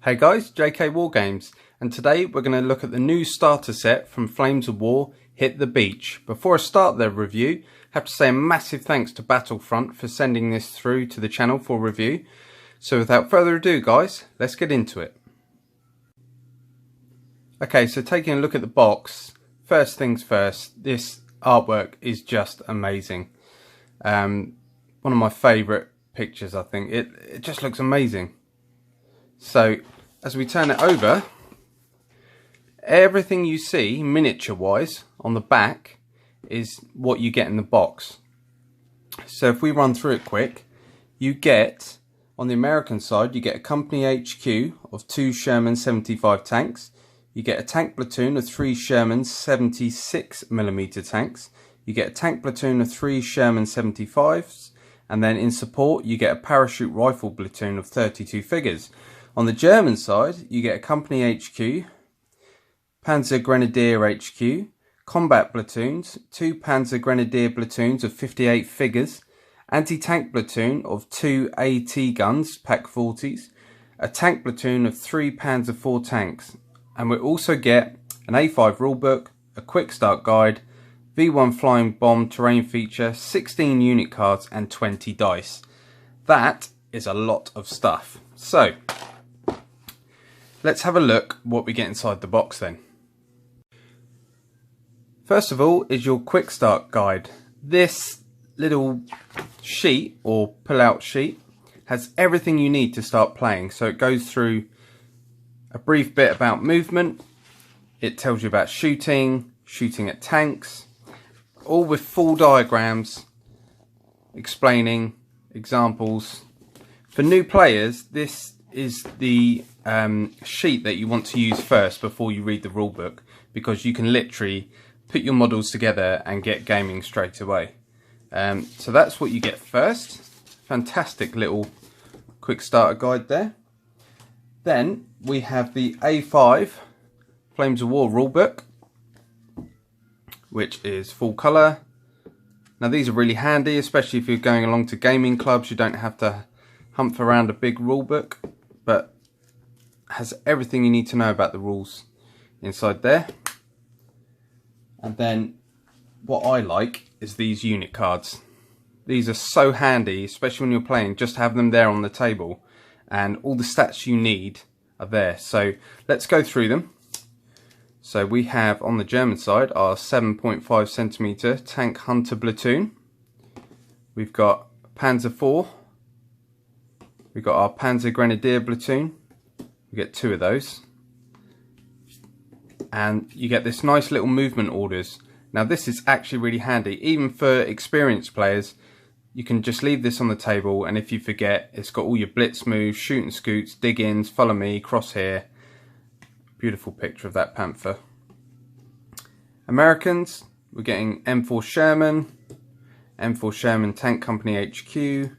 Hey guys, JK Wargames, and today we're going to look at the new starter set from Flames of War, Hit the Beach. Before I start the review, I have to say a massive thanks to Battlefront for sending this through to the channel for review. So without further ado guys, let's get into it. Okay, so taking a look at the box, first things first, this artwork is just amazing. One of my favourite pictures, I think. It just looks amazing. So as we turn it over, everything you see miniature wise on the back is what you get in the box. So if we run through it quick, you get, on the American side, you get a company HQ of 2 Sherman 75 tanks. You get a tank platoon of 3 Sherman 76mm tanks. You get a tank platoon of 3 Sherman 75s. And then in support, you get a parachute rifle platoon of 32 figures. On the German side, you get a company HQ, Panzer Grenadier HQ, combat platoons, 2 Panzer Grenadier platoons of 58 figures, anti-tank platoon of 2 AT guns, Pak 40s, a tank platoon of 3 Panzer IV tanks, and we also get an A5 rulebook, a quick start guide, V1 flying bomb terrain feature, 16 unit cards and 20 dice. That is a lot of stuff. So let's have a look what we get inside the box then. First of all is your quick start guide. This little sheet or pull out sheet has everything you need to start playing. So it goes through a brief bit about movement. It tells you about shooting at tanks, all with full diagrams explaining examples. For new players, this is the sheet that you want to use first before you read the rulebook, because you can literally put your models together and get gaming straight away. So that's what you get first. Fantastic little quick starter guide there. Then we have the A5 Flames of War rulebook, which is full colour. Now these are really handy, especially if you're going along to gaming clubs. You don't have to humph around a big rulebook, but has everything you need to know about the rules inside there. And then what I like is these unit cards. These are so handy, especially when you're playing, just have them there on the table and all the stats you need are there. So let's go through them. So we have on the German side our 7.5cm tank hunter platoon. We've got Panzer IV. We've got our Panzer Grenadier platoon. We get 2 of those. And you get this nice little movement orders. Now this is actually really handy. Even for experienced players, you can just leave this on the table, and if you forget, it's got all your blitz moves, shoot and scoots, dig-ins, follow me, crosshair. Beautiful picture of that Panther. Americans, we're getting M4 Sherman, M4 Sherman Tank Company HQ,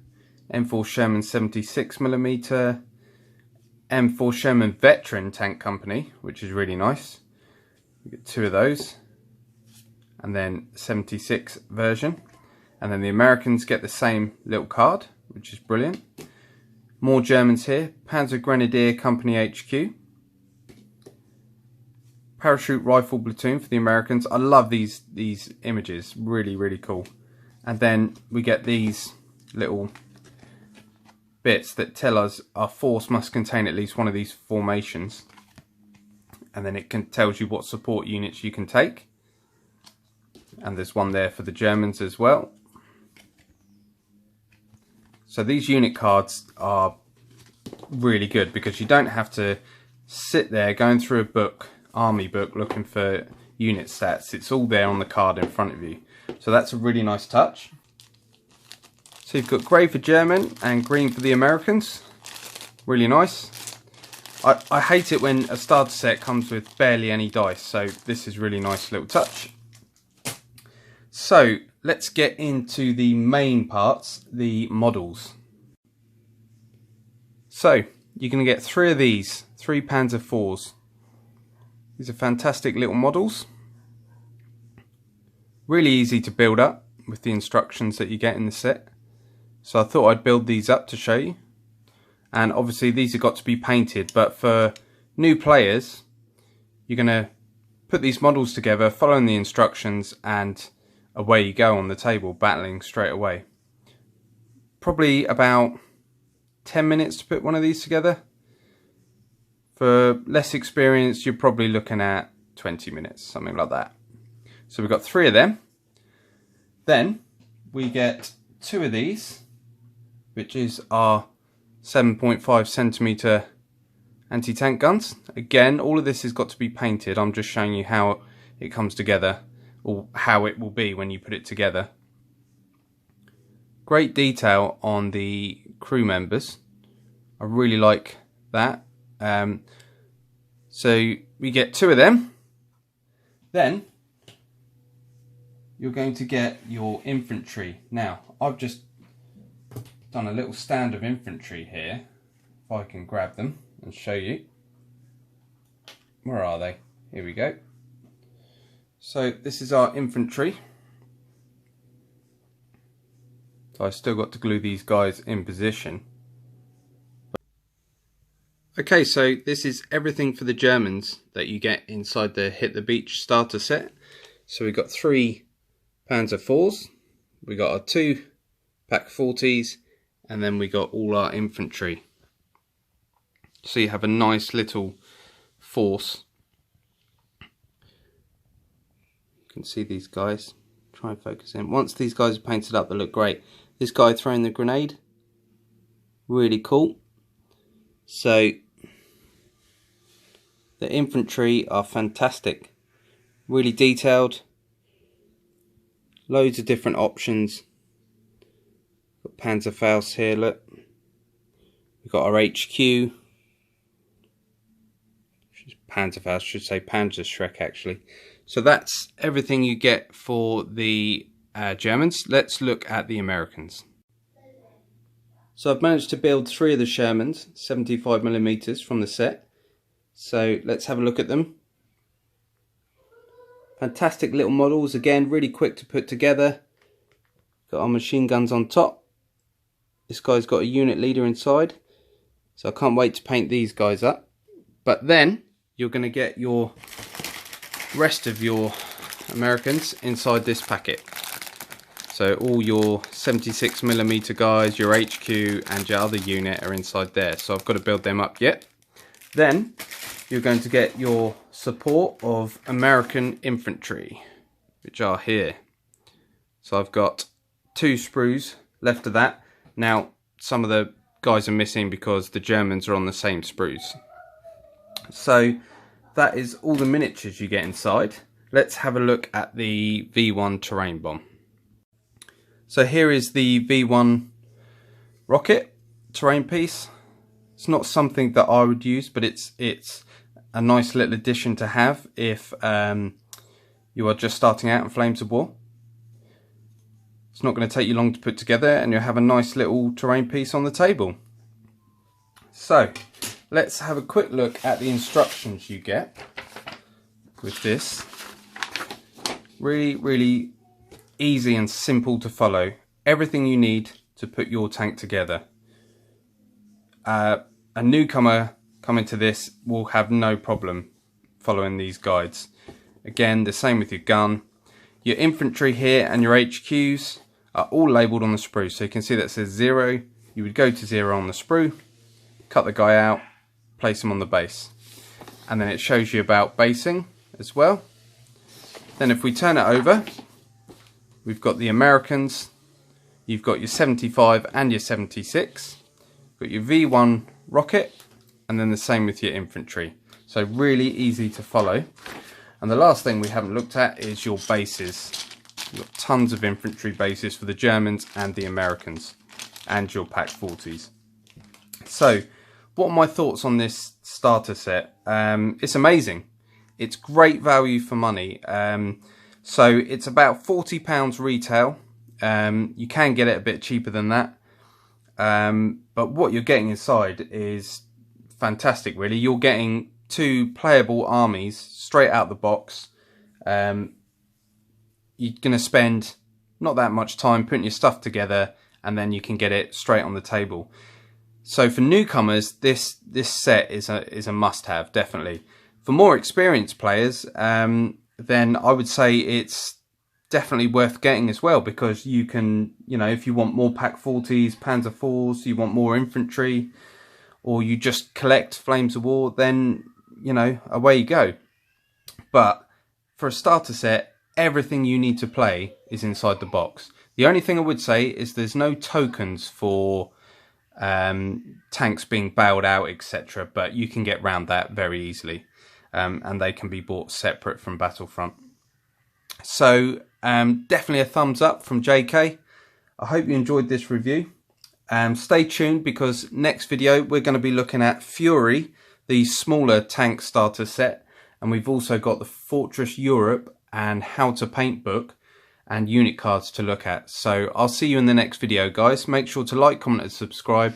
M4 Sherman 76mm, M4 Sherman Veteran Tank Company, which is really nice. We get 2 of those, and then 76 version. And then the Americans get the same little card, which is brilliant. More Germans here. Panzer Grenadier Company HQ. Parachute Rifle Platoon for the Americans. I love these images. Really, really cool. And then we get these little bits that tell us our force must contain at least one of these formations. And then it tells you what support units you can take. And there's one there for the Germans as well. So these unit cards are really good because you don't have to sit there going through a book, army book, looking for unit stats. It's all there on the card in front of you. So that's a really nice touch. So you've got grey for German and green for the Americans. Really nice. I hate it when a starter set comes with barely any dice, so this is really nice little touch. So let's get into the main parts, the models. So you're going to get 3 of these, 3 Panzer IVs. These are fantastic little models. Really easy to build up with the instructions that you get in the set. So I thought I'd build these up to show you. and obviously these have got to be painted, but for new players you're going to put these models together, following the instructions, and away you go on the table, battling straight away. Probably about 10 minutes to put one of these together. For less experienced, you're probably looking at 20 minutes, something like that. So we've got 3 of them. Then we get 2 of these, which is our 7.5 centimeter anti-tank guns. Again, all of this has got to be painted. I'm just showing you how it comes together, or how it will be when you put it together. Great detail on the crew members. I really like that. So we get 2 of them. Then you're going to get your infantry. Now, I've just done a little stand of infantry here. If I can grab them and show you. Where are they? Here we go. So this is our infantry. So I've still got to glue these guys in position. Okay, so this is everything for the Germans that you get inside the Hit the Beach starter set. So we've got 3 Panzer IVs, we got our 2 Pak 40s, and then we got all our infantry. So you have a nice little force. You can see these guys. Try and focus in. Once these guys are painted up, they look great. This guy throwing the grenade, really cool. So the infantry are fantastic, really detailed, loads of different options. Got Panzerfaust here, look. We've got our HQ. Panzerfaust, should say Panzerschreck actually. So that's everything you get for the Germans. Let's look at the Americans. So I've managed to build 3 of the Shermans, 75mm from the set. So let's have a look at them. Fantastic little models, again really quick to put together. Got our machine guns on top. This guy's got a unit leader inside. So I can't wait to paint these guys up. But then you're going to get your rest of your Americans inside this packet. So all your 76mm guys, your HQ and your other unit are inside there. So I've got to build them up yet. Then you're going to get your support of American infantry, which are here. So I've got 2 sprues left of that. Now some of the guys are missing because the Germans are on the same sprues. So that is all the miniatures you get inside. Let's have a look at the V1 terrain bomb. So here is the V1 rocket terrain piece. It's not something that I would use, but it's a nice little addition to have if you are just starting out in Flames of War. It's not going to take you long to put together, and you'll have a nice little terrain piece on the table. So let's have a quick look at the instructions you get with this. Really easy and simple to follow. Everything you need to put your tank together. A newcomer coming to this will have no problem following these guides. Again, the same with your gun. Your infantry here and your HQs are all labelled on the sprue. So you can see that says 0. You would go to 0 on the sprue, cut the guy out, place him on the base. And then it shows you about basing as well. Then if we turn it over, we've got the Americans, you've got your 75 and your 76, got your V1 rocket, and then the same with your infantry. So really easy to follow. And the last thing we haven't looked at is your bases. You've got tons of infantry bases for the Germans and the Americans, and your Pak 40s. So what are my thoughts on this starter set? It's amazing. It's great value for money. So it's about £40 retail. You can get it a bit cheaper than that. But what you're getting inside is fantastic, really. You're getting 2 playable armies straight out the box. You're going to spend not that much time putting your stuff together, and then you can get it straight on the table. So for newcomers, this set is a must-have, definitely. For more experienced players, then I would say it's definitely worth getting as well, because you can, you know, if you want more Pak 40s, Panzer IVs, you want more infantry, or you just collect Flames of War, then, you know, away you go. But for a starter set, everything you need to play is inside the box. The only thing I would say is there's no tokens for tanks being bailed out, etc. But you can get around that very easily, and they can be bought separate from Battlefront. So definitely a thumbs up from JK. I hope you enjoyed this review. Stay tuned, because next video we're going to be looking at Fury, the smaller tank starter set, and we've also got the Fortress Europe and How to Paint book and unit cards to look at. So I'll see you in the next video, guys. Make sure to like, comment and subscribe.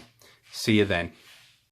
See you then.